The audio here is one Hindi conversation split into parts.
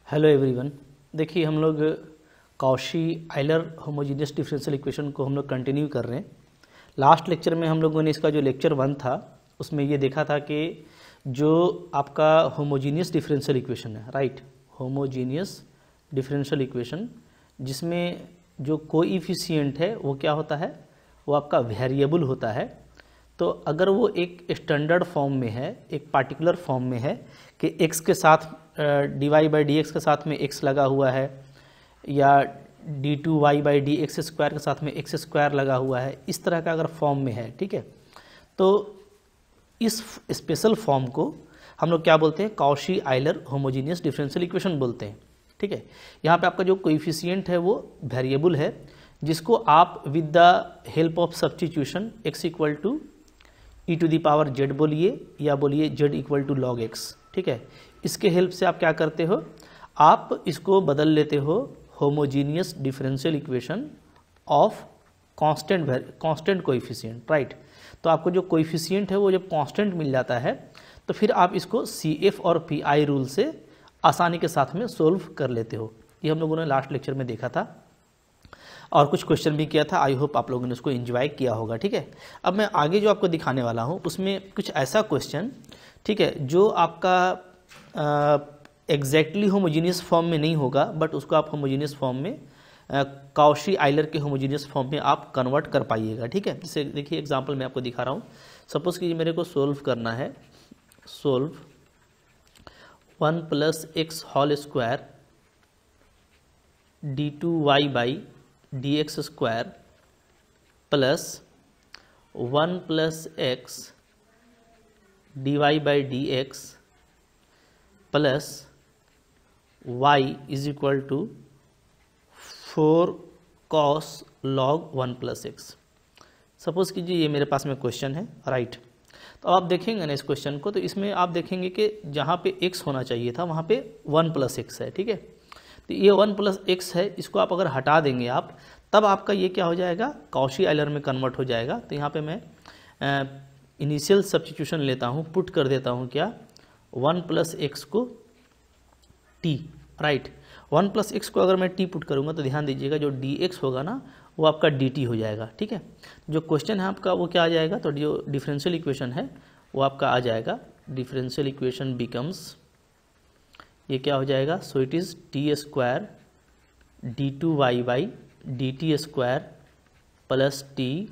Hello everyone. देखिए हम लोग Cauchy Euler homogeneous differential equation को हम लोग कंटिन्यू कर रहे हैं। लास्ट लेक्चर में हम लोगों ने इसका जो लेक्चर 1 था उसमें ये देखा था कि जो आपका होमोजीनियस डिफरेंशियल इक्वेशन है, राइट, होमोजीनियस डिफरेंशियल इक्वेशन जिसमें जो कोएफिशिएंट है वो क्या होता है, वो आपका वेरिएबल होता है। तो अगर वो एक स्टैंडर्ड फॉर्म में है, एक पार्टिकुलर फॉर्म में है कि x के साथ dy/dx के साथ में x लगा हुआ है या d2y/dx स्क्वायर के साथ में x स्क्वायर लगा हुआ है, इस तरह का अगर फॉर्म में है, ठीक है, तो इस स्पेशल फॉर्म को हम लोग क्या बोलते हैं, Cauchy Euler homogeneous differential equation बोलते हैं। ठीक है, यहाँ पे आपका जो कोएफिशिएंट है वो वेरिएबल है जिसको आप with the help of substitution x equal to e⁻z बोलिए या बोलिए z equal to log x, ठीक है, इसके हेल्प से आप क्या करते हो, आप इसको बदल लेते हो homogeneous differential equation of constant coefficient, right. तो आपको जो कोएफिशिएंट है वो जब कांस्टेंट मिल जाता है तो फिर आप इसको CF और PI रूल से आसानी के साथ में सोल्व कर लेते हो। ये हम लोगों ने लास्ट लेक्चर में देखा था और कुछ क्वेश्चन भी किया था। आई होप आप लोगों ने उसको एंजॉय किया होगा। ठीक है, अब मैं आगे जो आपको दिखाने वाला हूँ उसमें कुछ ऐसा क्वेश्चन, ठीक है, जो आपका एग्जैक्टली होमोजीनियस फॉर्म में नहीं होगा बट उसको आप होमोजीनियस फॉर्म में कॉशी आइलर के होमोजीनियस फॉर्म में आप कन्वर्ट कर पाइएगा। ठीक है, जैसे देखिए एग्जांपल मैं आपको दिखा रहा हूँ। सपोज कि मेरे को सोल्व करना है, solve 1 + x whole square d2y/dx square plus 1 + x dy/dx plus y is equal to 4 cos log 1 + x। Suppose कीजिए ये मेरे पास में क्वेश्चन है, राइट। तो आप देखेंगे ना इस क्वेश्चन को, तो इसमें आप देखेंगे कि जहाँ पे x होना चाहिए था वहाँ पे 1 + x है। ठीक है, तो ये 1 + x है, इसको आप अगर हटा देंगे आप, तब आपका ये क्या हो जाएगा, कॉशी आइलर में कन्वर्ट हो जाएगा। तो यहाँ पे मैं इनिशियल सब्स्टिट्यूशन लेता हूँ, पुट कर देता हूँ क्या, 1 + x को t, राइट। 1 + x को अगर मैं t पुट करूँगा तो ध्यान दीजिएगा जो dx होगा ना वो आपका dt हो जाएगा। ठीक है, जो क्वेश्चन है आपका वो क्या आ जाएगा, तो जो डिफरेंशियल इक्वेशन है वो आपका आ जाएगा, डिफरेंशियल इक्वेशन बिकम्स, ये क्या हो जाएगा, so it is t² d2y/dt square plus t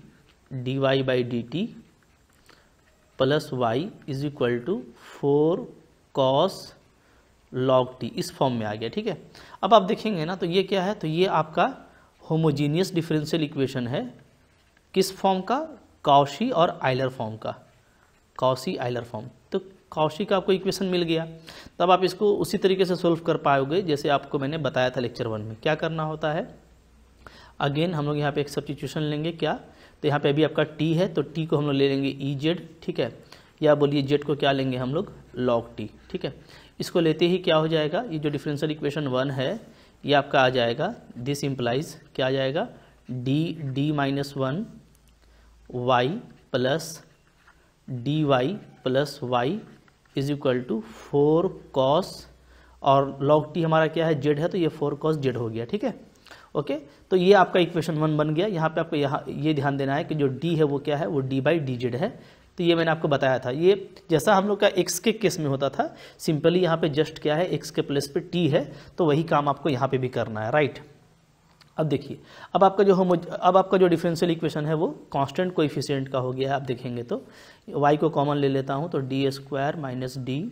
dy/dt plus y is equal to 4 cos log t, इस फॉर्म में आ गया। ठीक है, अब आप देखेंगे ना तो ये क्या है, तो ये आपका होमोजीनियस डिफरेंशियल इक्वेशन है, किस फॉर्म का, कॉशी और आइलर फॉर्म का, कॉशी आइलर फॉर्म। तो कॉशी का आपको इक्वेशन मिल गया, तब आप इसको उसी तरीके से सोल्व कर पाओगे जैसे आपको मैंने बताया था लेक्चर 1 में। क्या करना होता है, अगेन हम लोग यहाँ पे एक सब्स्टिट्यूशन लेंगे क्या, तो यहाँ पे अभी आपका t है तो t को हम लोग ले लेंगे EZ, ठीक है, या बोलिए z को क्या लेंगे हम लोग, log t। ठीक है, इसको लेते ही क्या हो जाएगा, ये जो डिफरेंशियल इक्वेशन 1 है ये आपका आ जाएगा, दिस इम्प्लाइज क्या आ जाएगा, d-1 y plus dy plus y is equal to 4 cos, और log t हमारा क्या है, z है, तो ये 4 cos z हो गया। ठीक है, ओके, तो ये आपका इक्वेशन 1 बन गया। यहाँ पे आपको यहाँ ये ध्यान देना है कि जो d है वो क्या है, वो d/dz है। तो ये मैंने आपको बताया था, ये जैसा हम लोग का x के केस में होता था, सिंपली यहाँ पे जस्ट क्या है, x के प्लेस पे t है, तो वही काम आपको यहाँ पे भी करना है, राइट। अब देखिए, अब आपका जो डिफरेंशियल इक्वेशन है वो कांस्टेंट कोएफिशिएंट का हो गया है। आप देखेंगे तो y को कॉमन ले लेता हूँ, तो d² - d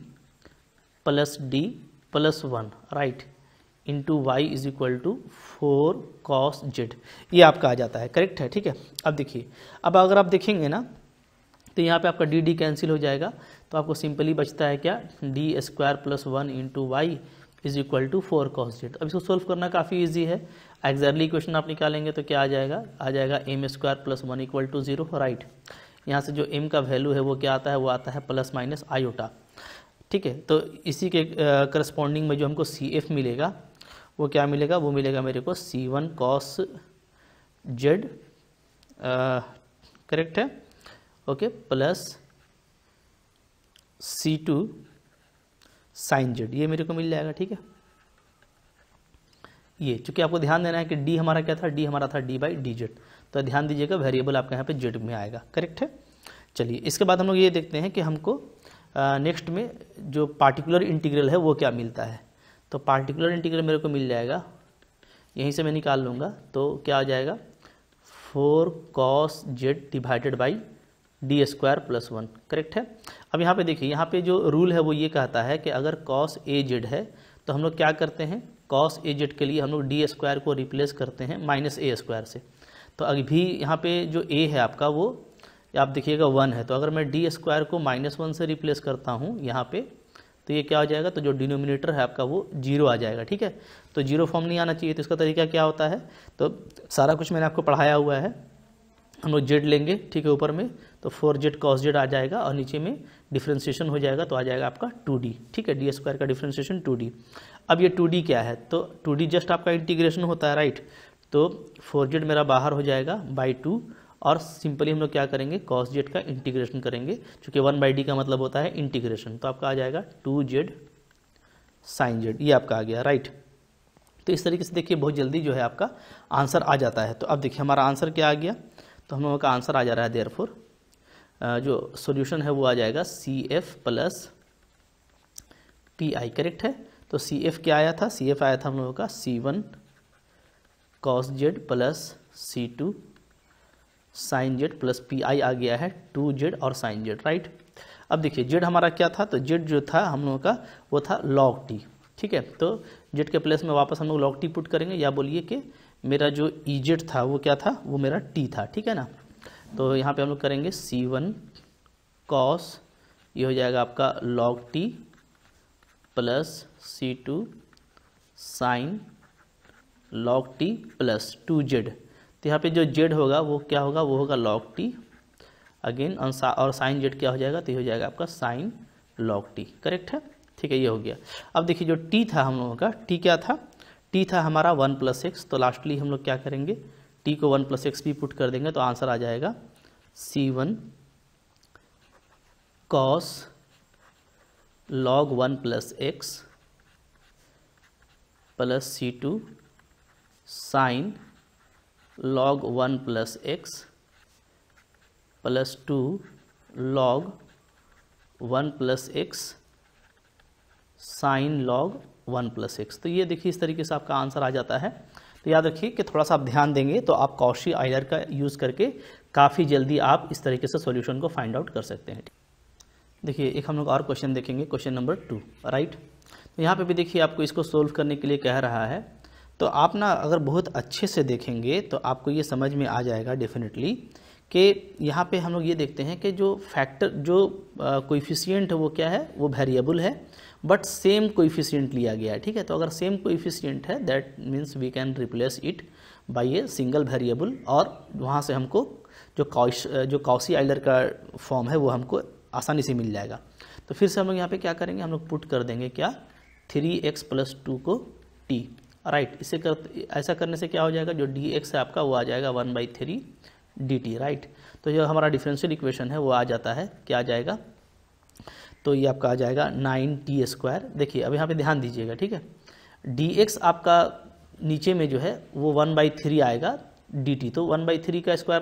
plus d plus 1, right, into y is equal to 4 cos z, ये आपका आ जाता है, करेक्ट है। ठीक है, अब देखिए, अब अगर आप देखेंगे ना तो यहाँ पे आपका डी कैंसिल हो जाएगा, तो आपको सिंपली बचता है क्या, d² + 1 into y is equal to 4 cos z। अब इसको सोल्व करना काफ़ी इजी है, एक्जैक्टली इक्वेशन आप निकालेंगे तो क्या आ जाएगा, m² + 1 इक्वल टू 0, राइट। यहाँ से जो m का वैल्यू है वो क्या आता है, वो आता है प्लस माइनस आयोटा। ठीक है, तो इसी के करस्पॉन्डिंग में जो हमको CF मिलेगा वो क्या मिलेगा, वो मिलेगा मेरे को C1 cos z, करेक्ट है, okay, plus C2 sin z, ये मेरे को मिल जाएगा। ठीक है, ये, चूँकि आपको ध्यान देना है कि डी हमारा क्या था, डी हमारा था डी बाई डी जेड, तो ध्यान दीजिएगा वेरिएबल आपका यहाँ पे जेड में आएगा, करेक्ट है। चलिए इसके बाद हम लोग ये देखते हैं कि हमको नेक्स्ट में जो पार्टिकुलर इंटीग्रल है वो क्या मिलता है। तो पार्टिकुलर इंटीग्रल मेरे को मिल जाएगा, यहीं से मैं निकाल लूँगा, तो क्या आ जाएगा 4 cos Z divided by D square plus 1, correct है। अब यहाँ पे देखिए, यहाँ पे जो रूल है वो ये कहता है कि अगर cos ए जेड है तो हम लोग क्या करते हैं, cos ए जेड के लिए हम लोग डी स्क्वायर को रिप्लेस करते हैं माइनस ए स्क्वायर से। तो अभी यहाँ पे जो ए है आपका वो आप देखिएगा 1 है, तो अगर मैं डी स्क्वायर को -1 से रिप्लेस करता हूँ यहाँ पे, तो ये क्या हो जाएगा, तो जो डिनोमिनेटर है आपका वो 0 आ जाएगा, ठीक है। तो 0 फॉर्म नहीं आना चाहिए, तो इसका तरीका क्या होता है, तो सारा कुछ मैंने आपको पढ़ाया हुआ है। हम लोग जेड लेंगे, ठीक है, ऊपर में तो 4z cos जेड आ जाएगा और नीचे में डिफ्रेंशिएशन हो जाएगा, तो आ जाएगा आपका 2d, ठीक है, डी स्क्वायर का डिफ्रेंशिएशन 2d। अब ये 2d क्या है, तो 2d जस्ट आपका इंटीग्रेशन होता है, राइट। तो 4z मेरा बाहर हो जाएगा बाई 2, और सिंपली हम लोग क्या करेंगे, cos जेड का इंटीग्रेशन करेंगे, क्योंकि 1/d का मतलब होता है इंटीग्रेशन, तो आपका आ जाएगा 2z sin जेड, ये आपका आ गया, राइट। तो इस तरीके से देखिए बहुत जल्दी जो है आपका आंसर आ जाता है। तो अब देखिए हमारा आंसर क्या आ गया, तो हम लोगों का आंसर आ जा रहा है, देयरफॉर जो सॉल्यूशन है वो आ जाएगा CF प्लस PI, करेक्ट है। तो CF क्या आया था, CF आया था हम लोगों का C1 cos Z plus C2 sin Z plus PI आ गया है 2z और sin जेड, राइट। अब देखिए जेड हमारा क्या था, तो जेड जो था हम लोगों का वो था log t, ठीक है। तो जेड के प्लेस में वापस हम लोग log t पुट करेंगे, या बोलिए कि मेरा जो EZ था वो क्या था, वो मेरा t था, ठीक है ना। तो यहाँ पे हम लोग करेंगे C1 cos, ये हो जाएगा आपका log t plus C2 sin log t plus 2z। तो यहाँ पे जो z होगा वो क्या होगा, वो होगा log t अगेन, और sin z क्या हो जाएगा, तो ये हो जाएगा आपका sin log t, करेक्ट है, ठीक है, ये हो गया। अब देखिए जो t था हम लोगों का, t क्या था, t था हमारा 1 + x, तो लास्टली हम लोग क्या करेंगे, t को 1 + x भी पुट कर देंगे, तो आंसर आ जाएगा C1 cos log 1 + x plus C2 sin log 1 + x plus 2 log 1 + x sin log 1 + x। तो ये देखिए इस तरीके से आपका आंसर आ जाता है। तो याद रखिए कि थोड़ा सा आप ध्यान देंगे तो आप कॉशी आइलर का यूज़ करके काफ़ी जल्दी आप इस तरीके से सॉल्यूशन को फाइंड आउट कर सकते हैं। देखिए एक हम लोग और क्वेश्चन देखेंगे, क्वेश्चन नंबर 2, राइट। तो यहाँ पे भी देखिए आपको इसको सोल्व करने के लिए कह रहा है, तो आप ना अगर बहुत अच्छे से देखेंगे तो आपको ये समझ में आ जाएगा डेफिनेटली कि यहाँ पे हम लोग ये देखते हैं कि जो फैक्टर जो कोएफिशिएंट है वो क्या है, वो वेरिएबल है, बट सेम कोएफिशिएंट लिया गया है, ठीक है। तो अगर सेम कोएफिशिएंट है that means we can replace it by a single variable, और वहाँ से हमको जो कॉशी आइलर का फॉर्म है वो हमको आसानी से मिल जाएगा। तो फिर से हम लोग यहाँ पे क्या करेंगे, हम लोग पुट कर देंगे क्या 3x + 2 को t, राइट। ऐसा करने से क्या हो जाएगा, जो dx है आपका वो आ जाएगा 1/3 dt, राइट। तो जो हमारा डिफरेंशियल इक्वेशन है वो आ जाता है, क्या आ जाएगा, तो ये आपका आ जाएगा 9t²। देखिए अब यहाँ पे ध्यान दीजिएगा, ठीक है। dx आपका नीचे में जो है वो 1/3 आएगा dt, तो 1/3 का स्क्वायर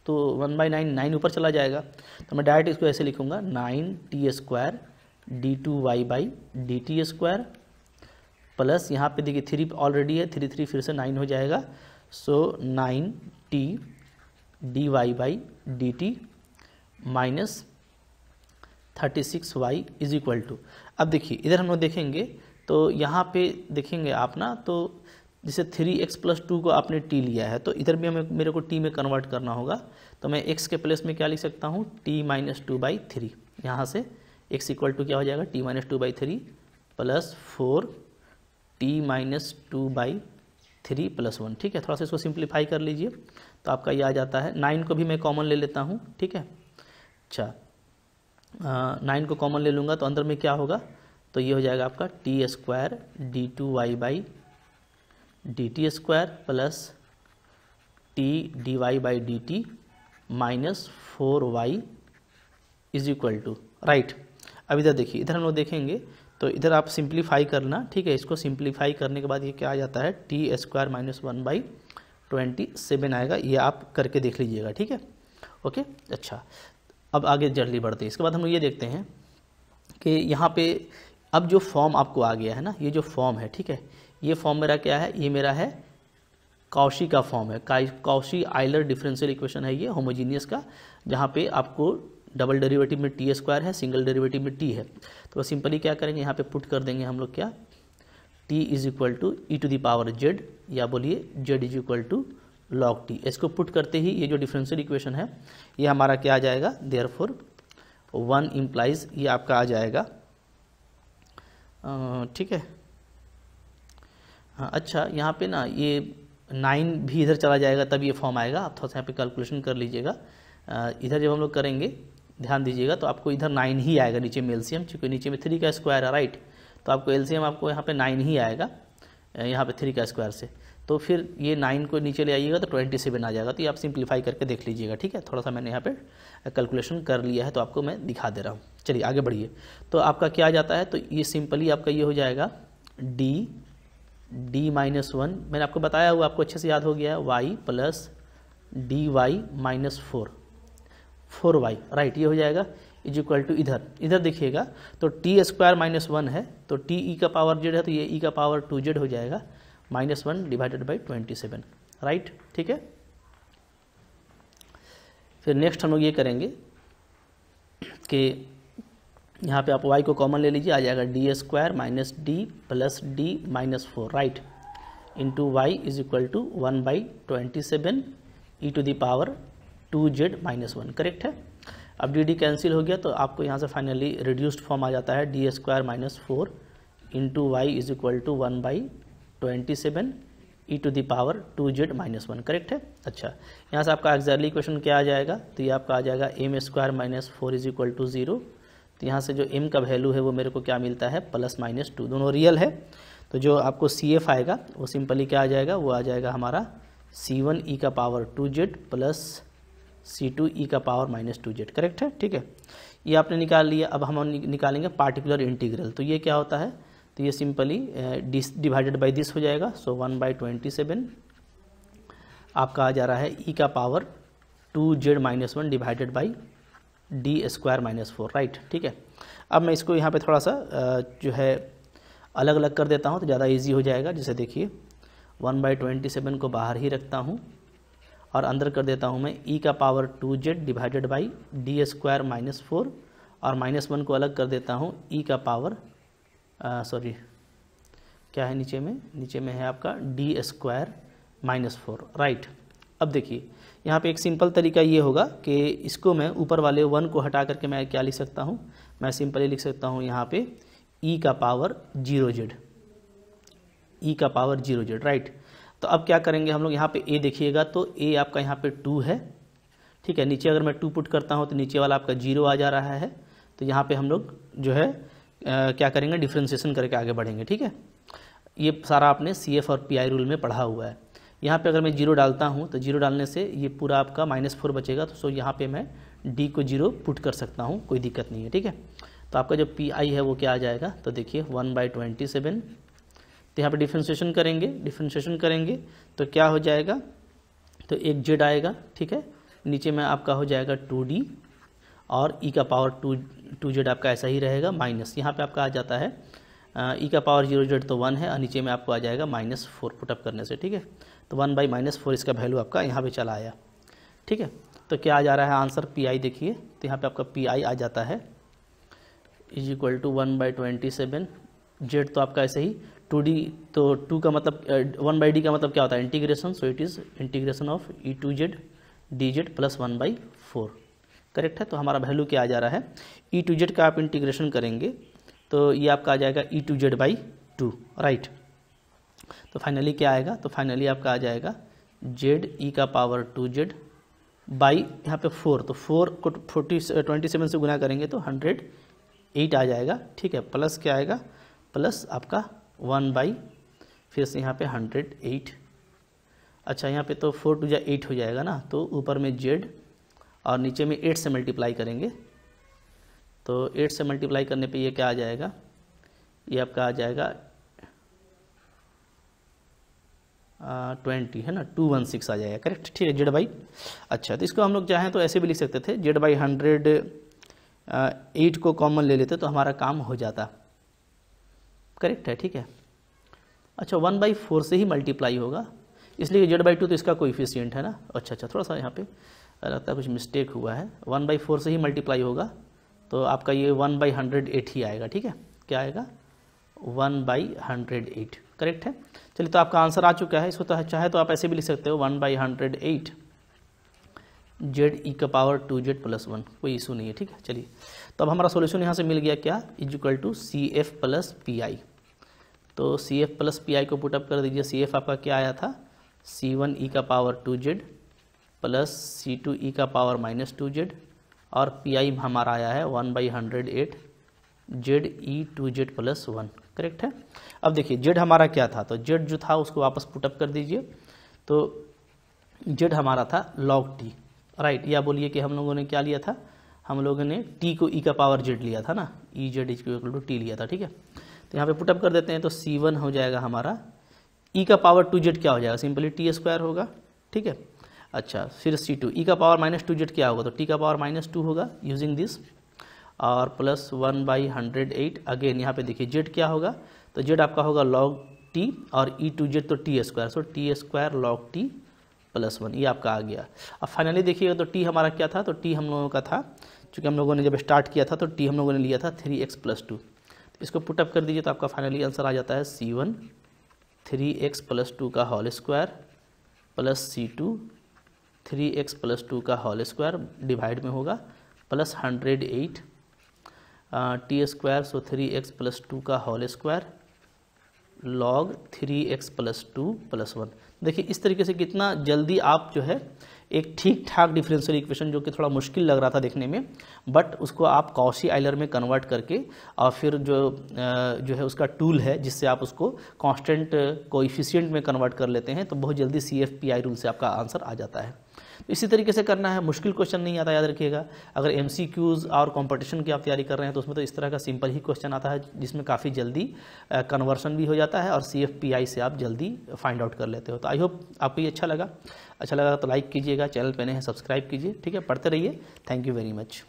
तो 1/9, 9 ऊपर चला जाएगा, तो मैं डायरेक्ट इसको ऐसे लिखूंगा 9t² d2y/dt² प्लस यहाँ पे देखिए 3 ऑलरेडी है, 3 फिर से 9 हो जाएगा, सो 9t dy/dt माइनस 36y = अब देखिए इधर हम लोग देखेंगे तो यहाँ पे देखेंगे आप ना, तो जैसे 3x + 2 को आपने t लिया है, तो इधर भी मेरे को t में कन्वर्ट करना होगा, तो मैं x के प्लेस में क्या लिख सकता हूँ, t - 2/3। यहाँ से x = क्या हो जाएगा, t - 2/3 प्लस 4t - 2/3 प्लस 1, ठीक है। थोड़ा सा इसको सिंप्लीफाई कर लीजिए तो आपका ये आ जाता है, 9 को भी मैं कॉमन ले लेता हूँ, ठीक है। अच्छा 9 को कॉमन ले लूँगा तो अंदर में क्या होगा, तो ये हो जाएगा आपका t² d2y/dt² plus t dy/dt minus 4y = right. अब इधर देखिए, इधर हम लोग देखेंगे तो इधर आप सिंप्लीफाई करना, ठीक है। इसको सिंप्लीफाई करने के बाद ये क्या आ जाता है, टी स्क्वायर माइनस 1/27 आएगा। ये आप करके देख लीजिएगा, ठीक है, ओके। अच्छा, अब आगे जल्दी बढ़ते हैं। इसके बाद हम ये देखते हैं कि यहाँ पे अब जो फॉर्म आपको आ गया है ना, ये जो फॉर्म है, ठीक है, ये फॉर्म मेरा क्या है, ये मेरा है काउशी का फॉर्म है। काउशी आइलर डिफरेंशियल इक्वेशन है ये होमोजीनियस का, जहाँ पे आपको डबल डेरिवेटिव में टी स्क्वायर है, सिंगल डेरिवेटिव में टी है। तो सिंपली क्या करेंगे, यहाँ पे पुट कर देंगे हम लोग क्या, T is equal to E to the power Z, या बोलिए Z is equal to log T. इसको पुट करते ही ये जो डिफरेंशियल इक्वेशन है ये हमारा क्या आ जाएगा, देयरफॉर 1 इम्प्लाइज, ये आपका आ जाएगा, ठीक है। हाँ, अच्छा, यहाँ पे ना ये 9 भी इधर चला जाएगा तब ये फॉर्म आएगा। आप थोड़ा सा यहाँ पे कैलकुलेशन कर लीजिएगा। इधर जब हम लोग करेंगे, ध्यान दीजिएगा, तो आपको इधर 9 ही आएगा नीचे में एलसीएम, क्योंकि नीचे में 3 का स्क्वायर है, राइट। तो आपको एलसीएम आपको यहाँ पे 9 ही आएगा, यहाँ पे 3 का स्क्वायर से। तो फिर ये 9 को नीचे ले आइएगा तो 27 आ जाएगा। तो ये आप सिंप्लीफाई करके देख लीजिएगा, ठीक है। थोड़ा सा मैंने यहाँ पे कैलकुलेशन कर लिया है तो आपको मैं दिखा दे रहा हूँ। चलिए आगे बढ़िए। तो आपका क्या आ जाता है, तो ये सिंपली आपका ये हो जाएगा डी माइनस 1, मैंने आपको बताया हुआ, आपको अच्छे से याद हो गया है, Y plus D Y minus 4y, right. ये हो जाएगा इज इक्वल टू इधर देखिएगा तो टी स्क्वायर माइनस 1 है, तो टी ई का पावर जेड है, तो ये ई का पावर 2z हो जाएगा, -1 डिवाइडेड बाई 27, राइट, ठीक है। फिर नेक्स्ट हम लोग ये करेंगे कि यहाँ पे आप y को कॉमन ले लीजिए, आ जाएगा D square minus D plus D minus 4, right, into Y is equal to 1/27 E to the power 2z minus 1, correct है। अब डी कैंसिल हो गया तो आपको यहाँ से फाइनली रिड्यूस्ड फॉर्म आ जाता है, D square minus 4 into Y is equal to 1/27 E to the power 2z minus 1, correct है। अच्छा, यहाँ से आपका एक्जैक्टली इक्वेशन क्या आ जाएगा, तो ये आपका आ जाएगा M square minus 4 is equal to 0। तो यहाँ से जो m का वैल्यू है वो मेरे को क्या मिलता है, +-2, दोनों रियल है। तो जो आपको CF आएगा वो सिंपली क्या आ जाएगा, वो आ जाएगा हमारा C1 e का power 2z plus C2 e का पावर -2z, करेक्ट है, ठीक है। ये आपने निकाल लिया। अब हम निकालेंगे पार्टिकुलर इंटीग्रल। तो ये क्या होता है, तो ये सिंपली डिवाइडेड बाई दिस हो जाएगा, सो 1/27 आपका आ जा रहा है e का power 2z minus 1 divided by D square minus 4, right, ठीक है। अब मैं इसको यहाँ पे थोड़ा सा जो है अलग अलग कर देता हूँ तो ज़्यादा इजी हो जाएगा। जैसे देखिए 1/27 को बाहर ही रखता हूँ और अंदर कर देता हूँ मैं e का power 2z divided by D square minus 4, और -1 को अलग कर देता हूँ e का पावर सॉरी क्या है नीचे में है आपका डी स्क्वायर माइनस 4, राइट। अब देखिए यहाँ पे एक सिंपल तरीका ये होगा कि इसको मैं ऊपर वाले 1 को हटा करके मैं क्या लिख सकता हूँ, मैं सिंपली लिख सकता हूँ यहाँ पे e का पावर 0z, e का पावर 0z, राइट। तो अब क्या करेंगे हम लोग, यहाँ पे a देखिएगा तो a आपका यहाँ पे 2 है, ठीक है। नीचे अगर मैं 2 पुट करता हूँ तो नीचे वाला आपका 0 आ जा रहा है। तो यहाँ पे हम लोग जो है क्या करेंगे, डिफ्रेंशिएशन करके आगे बढ़ेंगे, ठीक है। ये सारा आपने CF और PI रूल में पढ़ा हुआ है। यहाँ पे अगर मैं 0 डालता हूँ तो 0 डालने से ये पूरा आपका -4 बचेगा, तो सो यहाँ पे मैं d को 0 पुट कर सकता हूँ, कोई दिक्कत नहीं है, ठीक है। तो आपका जो PI है वो क्या आ जाएगा, तो देखिए 1/27, तो यहाँ पे डिफ्रेंशिएशन करेंगे तो क्या हो जाएगा, तो एक z आएगा, ठीक है। नीचे में आपका हो जाएगा 2d और e का पावर 2z आपका ऐसा ही रहेगा, माइनस यहाँ पे आपका आ जाता है e का पावर 0z तो 1 है, और नीचे में आपको आ जाएगा -4 पुटअप करने से, ठीक है। तो 1/-4 इसका वैल्यू आपका यहाँ पे चला आया, ठीक है। तो क्या आ जा रहा है आंसर, PI देखिए, तो यहाँ पे आपका PI आ जाता है इज इक्वल टू 1/27, z तो आपका ऐसे ही 2d, तो 2 का मतलब 1/d का मतलब क्या होता है, integration, so it is integration of e2z dz plus 1/4, correct है। तो हमारा वैल्यू क्या आ जा रहा है, e2z का आप इंटीग्रेशन करेंगे तो ये आपका आ जाएगा e2z/2, राइट। तो फाइनली क्या आएगा, तो फाइनली आपका आ जाएगा z e का पावर 2z बाई यहाँ पे 4, तो 4 को 27 से गुना करेंगे तो 108 आ जाएगा, ठीक है। प्लस क्या आएगा, प्लस आपका 1/ फिर से यहाँ पे 108, अच्छा यहाँ पे तो 4 2 8 हो जाएगा ना, तो ऊपर में z और नीचे में 8 से मल्टीप्लाई करेंगे, तो 8 से मल्टीप्लाई करने पे ये क्या आ जाएगा, ये आपका आ जाएगा 20 है ना, 216 आ जाएगा, करेक्ट। ठीक है, Z/। अच्छा, तो इसको हम लोग चाहें तो ऐसे भी लिख सकते थे, Z/100 8 को कॉमन ले लेते तो हमारा काम हो जाता, करेक्ट है। ठीक है, अच्छा 1/4 से ही मल्टीप्लाई होगा, इसलिए Z/2 तो इसका कोएफिशिएंट है ना। अच्छा, थोड़ा सा यहाँ पे लगता है कुछ मिस्टेक हुआ है, 1/4 से ही मल्टीप्लाई होगा तो आपका ये 1/108 ही आएगा। ठीक है, क्या आएगा, 1/108, करेक्ट है। चलिए, तो आपका आंसर आ चुका है। इसको तो चाहे तो आप ऐसे भी लिख सकते हो 1/108 ZE⁻²Z + 1, कोई इशू नहीं है। ठीक है, चलिए, तो अब हमारा सॉल्यूशन यहाँ से मिल गया, क्या, = CF + PI। तो CF + PI को पुटअप कर दीजिए। CF आपका क्या आया था, C1e⁻²Z + C2e⁻−2Z, और PI हमारा आया है 1/108 ZE2Z + 1, करेक्ट है। अब देखिए Z हमारा क्या था, तो Z जो था उसको वापस पुटअप कर दीजिए। तो Z हमारा था log t, राइट, या बोलिए कि हम लोगों ने क्या लिया था, हम लोगों ने t को e⁻Z लिया था ना, EZ = t लिया था। ठीक है, तो यहाँ पे पुटअप कर देते हैं, तो C1 हो जाएगा हमारा e⁻2Z क्या हो जाएगा, सिंपली t² होगा। ठीक है, अच्छा, फिर C2 e⁻−2Z क्या होगा, तो t⁻−2 होगा यूजिंग दिस, और प्लस 1/108। अगेन यहाँ पे देखिए Z क्या होगा, तो Z आपका होगा log t, और e2Z तो t², सो t² log t + 1, ये आपका आ गया। अब फाइनली देखिएगा तो t हमारा क्या था, तो t हम लोगों का था, चूँकि हम लोगों ने जब स्टार्ट किया था तो t हम लोगों ने लिया था 3x + 2। इसको पुटअप कर दीजिए तो आपका फाइनली आंसर आ जाता है C1 3x + 2 का whole square plus C2 3x + 2 का होल स्क्वायर डिवाइड में होगा प्लस 108 t², सो 3x + 2 का होल स्क्वायर log 3x + 2 + 1। देखिए इस तरीके से कितना जल्दी आप जो है एक ठीक ठाक डिफरेंशियल इक्वेशन, जो कि थोड़ा मुश्किल लग रहा था देखने में, बट उसको आप कॉशी आइलर में कन्वर्ट करके, और फिर जो है उसका टूल है जिससे आप उसको कांस्टेंट कोएफिशिएंट में कन्वर्ट कर लेते हैं, तो बहुत जल्दी CF/PI रूल से आपका आंसर आ जाता है। तो इसी तरीके से करना है, मुश्किल क्वेश्चन नहीं आता, याद रखिएगा। अगर MCQs और कंपटीशन की आप तैयारी कर रहे हैं तो उसमें तो इस तरह का सिंपल ही क्वेश्चन आता है, जिसमें काफ़ी जल्दी कन्वर्शन भी हो जाता है और CF/PI से आप जल्दी फाइंड आउट कर लेते हो। तो आई होप आपको ये अच्छा लगा तो लाइक कीजिएगा, चैनल पे नए हैं सब्सक्राइब कीजिए। ठीक है, पढ़ते रहिए। Thank you very much.